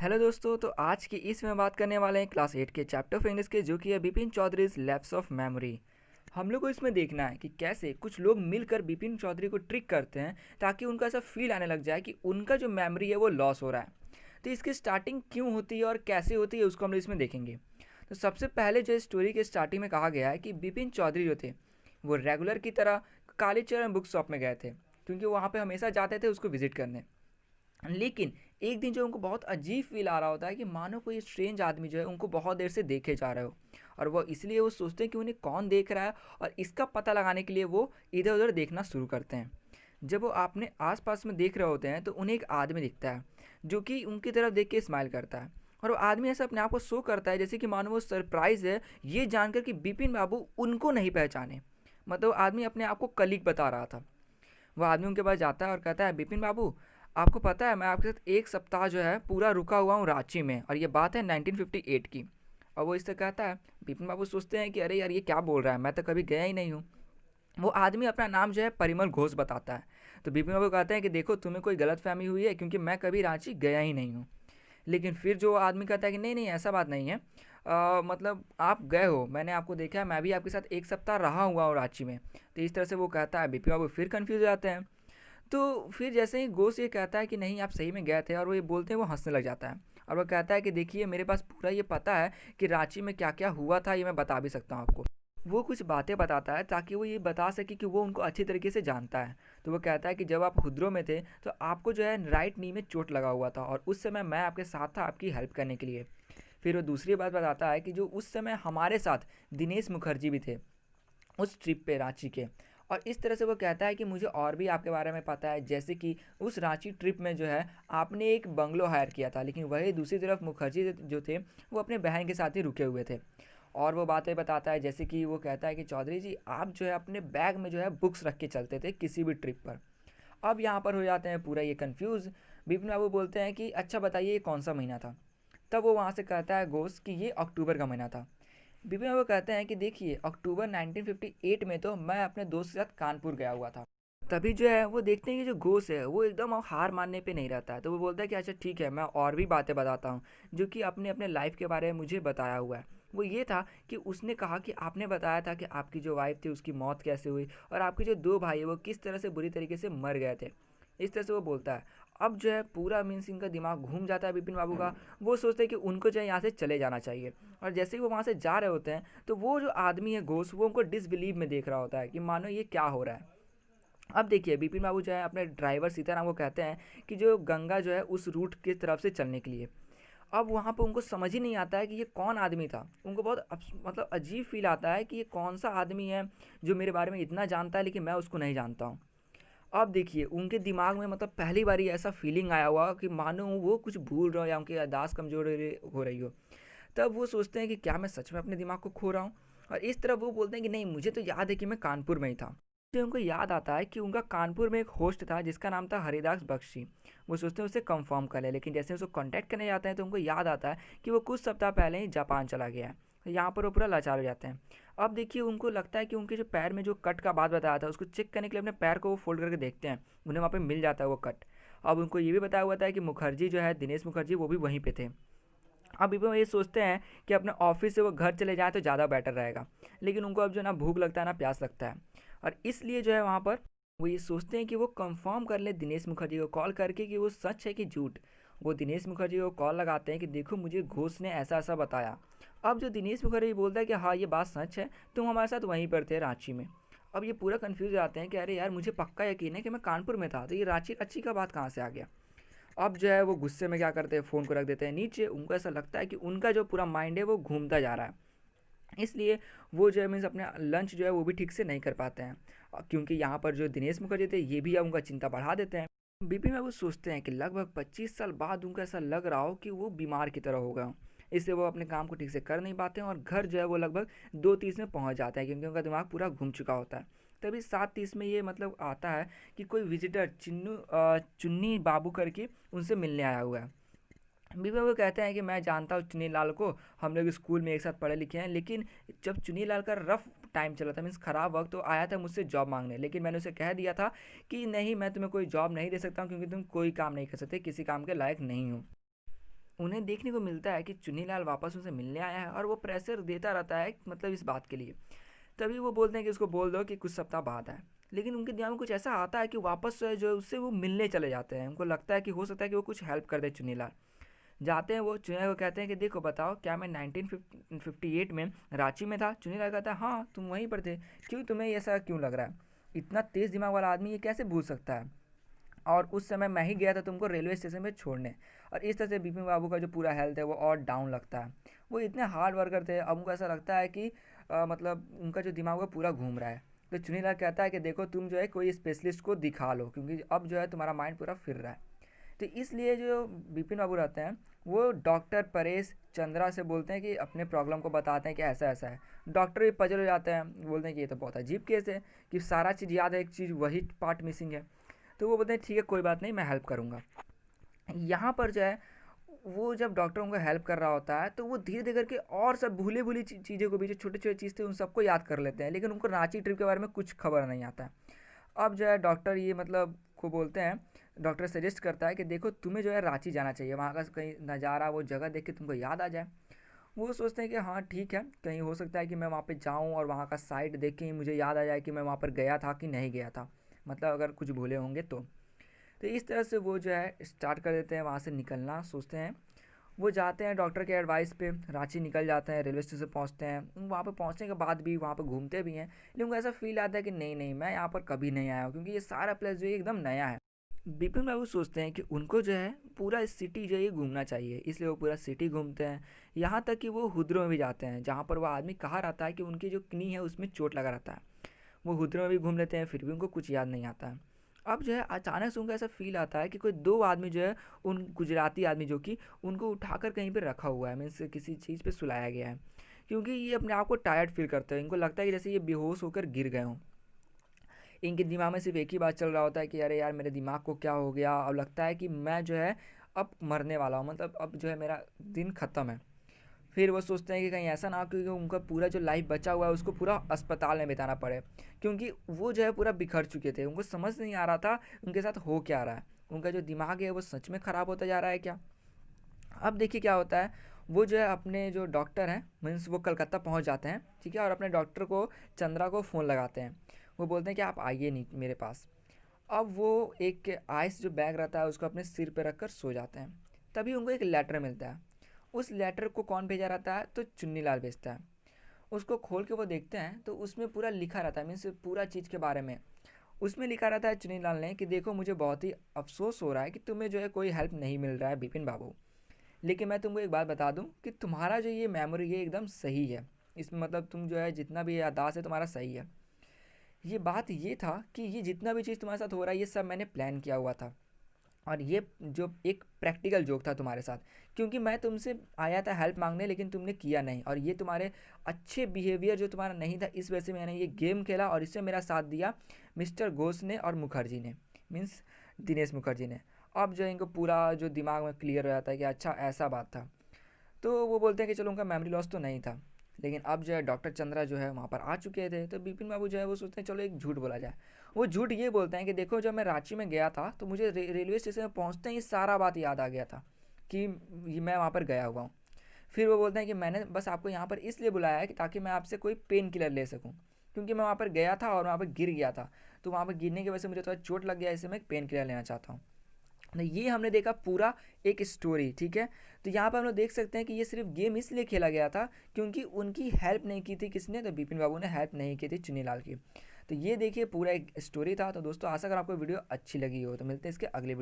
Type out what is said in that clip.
Hello दोस्तों, तो आज की इसमें बात करने वाले हैं क्लास 8 के चैप्टर ऑफ इंग्लिश के, जो कि है Bipin Chaudhary's lapse of memory. हम लोग को इसमें देखना है कि कैसे कुछ लोग मिलकर बिपिन चौधरी को ट्रिक करते हैं ताकि उनका ऐसा फील आने लग जाए कि उनका जो मेमोरी है वो लॉस हो रहा है। तो इसकी स्टार्टिंग क्यों होती है और कैसे होती है उसको हम लोग इसमें देखेंगे। तो सबसे पहले जो स्टोरी के स्टार्टिंग में कहा गया है कि बिपिन चौधरी जो थे वो रेगुलर की तरह कालीचरण बुक शॉप में गए थे, क्योंकि वहाँ पे हमेशा जाते थे उसको विजिट करने। लेकिन एक दिन जो उनको बहुत अजीब फील आ रहा होता है कि मानो कोई स्ट्रेंज आदमी जो है उनको बहुत देर से देखे जा रहे हो, और वो इसलिए वो सोचते हैं कि उन्हें कौन देख रहा है, और इसका पता लगाने के लिए वो इधर उधर देखना शुरू करते हैं। जब वो अपने आसपास में देख रहे होते हैं तो उन्हें एक आदमी दिखता है जो कि उनकी तरफ देख के स्माइल करता है। और वो आदमी ऐसा अपने आप को शो करता है जैसे कि मानो वो सरप्राइज है ये जानकर कि बिपिन बाबू उनको नहीं पहचाने। मतलब आदमी अपने आप को कलीग बता रहा था। वो आदमी उनके पास जाता है और कहता है, बिपिन बाबू, आपको पता है मैं आपके साथ एक सप्ताह जो है पूरा रुका हुआ हूँ रांची में, और ये बात है 1958 की। और वो इससे कहता है, बिपिन बाबू सोचते हैं कि अरे यार ये क्या बोल रहा है, मैं तो कभी गया ही नहीं हूँ। वो आदमी अपना नाम जो है परिमल घोष बताता है। तो बिपिन बाबू कहते हैं कि देखो तुम्हें कोई गलत फहमी हुई है, क्योंकि मैं कभी रांची गया ही नहीं हूँ। लेकिन फिर जो आदमी कहता है कि नहीं नहीं ऐसा बात नहीं है, मतलब आप गए हो, मैंने आपको देखा है, मैं भी आपके साथ एक सप्ताह रहा हुआ हूँ रांची में। तो इस तरह से वो कहता है, बिपिन बाबू फिर कन्फ्यूज हो जाते हैं। तो फिर जैसे ही घोष ये कहता है कि नहीं आप सही में गए थे, और वो ये बोलते हैं, वो हंसने लग जाता है। और वो कहता है कि देखिए मेरे पास पूरा ये पता है कि रांची में क्या क्या हुआ था, ये मैं बता भी सकता हूँ आपको। वो कुछ बातें बताता है ताकि वो ये बता सके कि वो उनको अच्छी तरीके से जानता है। तो वो कहता है कि जब आप हुड्रो में थे तो आपको जो है राइट नी में चोट लगा हुआ था, और उस समय मैं आपके साथ था आपकी हेल्प करने के लिए। फिर वो दूसरी बात बताता है कि जो उस समय हमारे साथ दिनेश मुखर्जी भी थे उस ट्रिप पे रांची के। और इस तरह से वो कहता है कि मुझे और भी आपके बारे में पता है, जैसे कि उस रांची ट्रिप में जो है आपने एक बंगलो हायर किया था, लेकिन वही दूसरी तरफ मुखर्जी जो थे वो अपने बहन के साथ ही रुके हुए थे। और वो बातें बताता है, जैसे कि वो कहता है कि चौधरी जी आप जो है अपने बैग में जो है बुक्स रख के चलते थे किसी भी ट्रिप पर। अब यहाँ पर हो जाते हैं पूरा ये कंफ्यूज। बिपिन बाबू बोलते हैं कि अच्छा बताइए ये कौन सा महीना था। तब वो वहाँ से कहता है घोष कि ये अक्टूबर का महीना था। बिपिन बाबू कहते हैं कि देखिए अक्टूबर 1958 में तो मैं अपने दोस्त के साथ कानपुर गया हुआ था। तभी जो है वो देखते हैं कि जो घोष है वो एकदम हार मानने पे नहीं रहता है। तो वो बोलता है कि अच्छा ठीक है मैं और भी बातें बताता हूँ, जो कि अपने अपने लाइफ के बारे में मुझे बताया हुआ है। वो ये था कि उसने कहा कि आपने बताया था कि आपकी जो वाइफ थी उसकी मौत कैसे हुई, और आपके जो दो भाई है वो किस तरह से बुरी तरीके से मर गए थे। इस तरह से वो बोलता है। अब जो है पूरा मीन सिंह का दिमाग घूम जाता है बिपिन बाबू का। वो सोचते हैं कि उनको जो है यहाँ से चले जाना चाहिए। और जैसे ही वो वहाँ से जा रहे होते हैं तो वो जो आदमी है घोष वो उनको डिसबिलीव में देख रहा होता है कि मानो ये क्या हो रहा है। अब देखिए बिपिन बाबू जो है अपने ड्राइवर सीताराम को कहते हैं कि जो गंगा जो है उस रूट की तरफ से चलने के लिए। अब वहाँ पे उनको समझ ही नहीं आता है कि ये कौन आदमी था। उनको बहुत मतलब अजीब फील आता है कि ये कौन सा आदमी है जो मेरे बारे में इतना जानता है लेकिन मैं उसको नहीं जानता हूँ। अब देखिए उनके दिमाग में मतलब पहली बार ऐसा फीलिंग आया हुआ कि मानो वो कुछ भूल रहा हो या उनकी याददाश्त कमजोर हो रही हो। तब वो सोचते हैं कि क्या मैं सच में अपने दिमाग को खो रहा हूँ। और इस तरह वो बोलते हैं कि नहीं मुझे तो याद है कि मैं कानपुर में ही था। तो उनको याद आता है कि उनका कानपुर में एक होस्ट था जिसका नाम था हरिदास बख्शी। वो सोचते हैं उसे कंफर्म कर ले, लेकिन जैसे उसको कांटेक्ट करने जाते हैं तो उनको याद आता है कि वो कुछ सप्ताह पहले ही जापान चला गया है। यहाँ पर वो पूरा लाचार हो जाते हैं। अब देखिए उनको लगता है कि उनके जो पैर में जो कट का बात बताया था उसको चेक करने के लिए अपने पैर को वो फोल्ड करके देखते हैं। उन्हें वहाँ पे मिल जाता है वो कट। अब उनको ये भी बताया हुआ था कि मुखर्जी जो है दिनेश मुखर्जी वो भी वहीं पे थे। अब वो ये सोचते हैं कि अपने ऑफिस से वो घर चले जाएँ तो ज़्यादा बेटर रहेगा। लेकिन उनको अब जो है ना भूख लगता है ना प्यास लगता है। और इसलिए जो है वहाँ पर वो ये सोचते हैं कि वो कंफर्म कर ले दिनेश मुखर्जी को कॉल करके कि वो सच है कि झूठ। वो दिनेश मुखर्जी को कॉल लगाते हैं कि देखो मुझे घोष ने ऐसा ऐसा बताया। अब जो दिनेश मुखर्जी बोलता है कि हाँ ये बात सच है, तुम हमारे साथ वहीं पर थे रांची में। अब ये पूरा कंफ्यूज हो जाते हैं कि अरे यार मुझे पक्का यकीन है कि मैं कानपुर में था, तो ये रांची रांची का बात कहाँ से आ गया। अब जो है वो गुस्से में क्या करते हैं फ़ोन को रख देते हैं नीचे। उनको ऐसा लगता है कि उनका जो पूरा माइंड है वो घूमता जा रहा है। इसलिए वो जो है मीन्स अपने लंच जो है वो भी ठीक से नहीं कर पाते हैं। क्योंकि यहाँ पर जो दिनेश मुखर्जी थे ये भी उनका चिंता बढ़ा देते हैं। बीपी में वो सोचते हैं कि लगभग 25 साल बाद उनको ऐसा लग रहा हो कि वो बीमार की तरह हो गए हों। इससे वो अपने काम को ठीक से कर नहीं पाते हैं, और घर जो है वो लगभग 2:30 में पहुँच जाते हैं क्योंकि उनका दिमाग पूरा घूम चुका होता है। तभी 7:30 में ये मतलब आता है कि कोई विजिटर चुन्नी बाबू करके उनसे मिलने आया हुआ है। बीबा वो कहते हैं कि मैं जानता हूँ चुनीलाल को, हम लोग स्कूल में एक साथ पढ़े लिखे हैं, लेकिन जब चुनीलाल का रफ टाइम चला था मीन्स ख़राब वक्त, तो आया था मुझसे जॉब मांगने, लेकिन मैंने उसे कह दिया था कि नहीं मैं तुम्हें कोई जॉब नहीं दे सकता हूँ क्योंकि तुम कोई काम नहीं कर सकते, किसी काम के लायक नहीं हो। उन्हें देखने को मिलता है कि चुन्नीलाल वापस उनसे मिलने आया है और वो प्रेशर देता रहता है मतलब इस बात के लिए। तभी वो बोलते हैं कि उसको बोल दो कि कुछ सप्ताह बाद आए। लेकिन उनके दिमाग में कुछ ऐसा आता है कि वापस जो है उससे वो मिलने चले जाते हैं। उनको लगता है कि हो सकता है कि वो कुछ हेल्प कर दे चुन्नीलाल। जाते हैं वो चुन्नीलाल को कहते हैं कि देखो बताओ क्या मैं 1958 में रांची में था। चुन्नीलाल कहता है हाँ तुम वहीं पर थे। क्यों तुम्हें ऐसा क्यों लग रहा है? इतना तेज़ दिमाग वाला आदमी ये कैसे भूल सकता है? और उस समय मैं ही गया था तुमको रेलवे स्टेशन पे छोड़ने। और इस तरह से बिपिन बाबू का जो पूरा हेल्थ है वो और डाउन लगता है। वो इतने हार्ड वर्कर थे, अब उनको ऐसा लगता है कि मतलब उनका जो दिमाग है पूरा घूम रहा है। तो चुनीलाल कहता है कि देखो तुम जो है कोई स्पेशलिस्ट को दिखा लो, क्योंकि अब जो है तुम्हारा माइंड पूरा फिर रहा है। तो इसलिए जो बिपिन बाबू रहते हैं वो डॉक्टर परेश चंद्रा से बोलते हैं कि अपने प्रॉब्लम को बताते हैं कि ऐसा ऐसा है। डॉक्टर भी पजल हो जाते हैं, बोलते हैं कि ये तो बहुत अजीब केस है कि सारा चीज़ याद है, एक चीज़ वही पार्ट मिसिंग है। तो वो बोलते हैं ठीक है कोई बात नहीं, मैं हेल्प करूँगा। यहाँ पर जो है वो जब डॉक्टर उनको हेल्प कर रहा होता है तो वो धीरे धीरे करके और सब भूली भूली चीज़ों को भी, जो छोटे छोटे चीज़ थे उन सबको याद कर लेते हैं, लेकिन उनको रांची ट्रिप के बारे में कुछ खबर नहीं आता है। अब जो है डॉक्टर ये मतलब को बोलते हैं, डॉक्टर सजेस्ट करता है कि देखो तुम्हें जो है रांची जाना चाहिए, वहाँ का कहीं नज़ारा वो जगह देख के तुमको याद आ जाए। वो सोचते हैं कि हाँ ठीक है, कहीं हो सकता है कि मैं वहाँ पे जाऊँ और वहाँ का साइट देख के ही मुझे याद आ जाए कि मैं वहाँ पर गया था कि नहीं गया था, मतलब अगर कुछ भूले होंगे तो इस तरह से वो जो है स्टार्ट कर देते हैं वहाँ से निकलना, सोचते हैं। वो जाते हैं डॉक्टर के एडवाइस पे, रांची निकल जाते हैं, रेलवे स्टेशन पहुँचते हैं। वहाँ पे पहुँचने के बाद भी वहाँ पे घूमते भी हैं, लेकिन उनको ऐसा फील आता है कि नहीं नहीं मैं यहाँ पर कभी नहीं आया हूँ, क्योंकि ये सारा प्लेस जो है एकदम नया है। बिपिन बाबू सोचते हैं कि उनको जो है पूरा सिटी जो है ये घूमना चाहिए, इसलिए वो पूरा सिटी घूमते हैं। यहाँ तक कि वो हुद्रों में भी जाते हैं, जहाँ पर वो आदमी कहा रहता है कि उनकी जो किडनी है उसमें चोट लगा रहता है। वो हुद्रों में भी घूम लेते हैं, फिर भी उनको कुछ याद नहीं आता है। अब जो है अचानक से उनको ऐसा फील आता है कि कोई दो आदमी जो है, उन गुजराती आदमी जो कि उनको उठाकर कहीं पे रखा हुआ है, मीन्स किसी चीज़ पे सुलाया गया है। क्योंकि ये अपने आप को टायर्ड फील करते हैं, इनको लगता है कि जैसे ये बेहोश होकर गिर गए हों। इनके दिमाग में सिर्फ एक ही बात चल रहा होता है कि अरे यार मेरे दिमाग को क्या हो गया, अब लगता है कि मैं जो है अब मरने वाला हूँ, मतलब अब जो है मेरा दिन ख़त्म है। फिर वो सोचते हैं कि कहीं ऐसा ना हो कि उनका पूरा जो लाइफ बचा हुआ है उसको पूरा अस्पताल में बिताना पड़े, क्योंकि वो जो है पूरा बिखर चुके थे, उनको समझ नहीं आ रहा था उनके साथ हो क्या रहा है। उनका जो दिमाग है वो सच में ख़राब होता जा रहा है क्या? अब देखिए क्या होता है। वो जो है अपने जो डॉक्टर हैं, मीन्स वो कलकत्ता पहुंच जाते हैं, ठीक है, और अपने डॉक्टर को चंद्रा को फ़ोन लगाते हैं। वो बोलते हैं कि आप आइए नहीं मेरे पास। अब वो एक आइस जो बैग रहता है उसको अपने सिर पे रख कर सो जाते हैं। तभी उनको एक लेटर मिलता है। उस लेटर को कौन भेजा रहता है? तो चुन्नी लाल भेजता है। उसको खोल के वो देखते हैं तो उसमें पूरा लिखा रहता है, मीन्स पूरा चीज़ के बारे में। उसमें लिखा रहता है चुन्नी लाल ने कि देखो मुझे बहुत ही अफसोस हो रहा है कि तुम्हें जो है कोई हेल्प नहीं मिल रहा है बिपिन बाबू, लेकिन मैं तुमको एक बात बता दूं कि तुम्हारा जो ये मेमोरी है एकदम सही है। इसमें मतलब तुम जो है जितना भी याददाश्त है तुम्हारा सही है। ये बात ये था कि ये जितना भी चीज़ तुम्हारे साथ हो रहा है ये सब मैंने प्लान किया हुआ था, और ये जो एक प्रैक्टिकल जोक था तुम्हारे साथ, क्योंकि मैं तुमसे आया था हेल्प मांगने लेकिन तुमने किया नहीं, और ये तुम्हारे अच्छे बिहेवियर जो तुम्हारा नहीं था इस वजह से मैंने ये गेम खेला, और इससे मेरा साथ दिया मिस्टर घोष ने और मुखर्जी ने, मीन्स दिनेश मुखर्जी ने। अब जो है इनको पूरा जो दिमाग में क्लियर हो जाता है कि अच्छा ऐसा बात था। तो वो बोलते हैं कि चलो उनका मेमोरी लॉस तो नहीं था, लेकिन अब जो है डॉक्टर चंद्रा जो है वहाँ पर आ चुके थे, तो बिपिन बाबू जो है वो सोचते हैं चलो एक झूठ बोला जाए। वो झूठ ये बोलते हैं कि देखो जब मैं रांची में गया था तो मुझे रेलवे स्टेशन में पहुँचते ही सारा बात याद आ गया था कि मैं वहाँ पर गया हुआ हूँ। फिर वो बोलते हैं कि मैंने बस आपको यहाँ पर इसलिए बुलाया है कि ताकि मैं आपसे कोई पेन किलर ले सकूँ, क्योंकि मैं वहाँ पर गया था और वहाँ पर गिर गया था, तो वहाँ पर गिरने की वजह से मुझे थोड़ा चोट लग गया, इससे मैं पेन किलर लेना चाहता हूँ। तो ये हमने देखा पूरा एक स्टोरी, ठीक है। तो यहाँ पर हम लोग देख सकते हैं कि ये सिर्फ गेम इसलिए खेला गया था क्योंकि उनकी हेल्प नहीं की थी किसने? तो बिपिन बाबू ने हेल्प नहीं की थी चुन्नीलाल की। तो ये देखिए पूरा एक स्टोरी था। तो दोस्तों आशा अगर आपको वीडियो अच्छी लगी हो तो मिलते हैं इसके अगले वीडियो।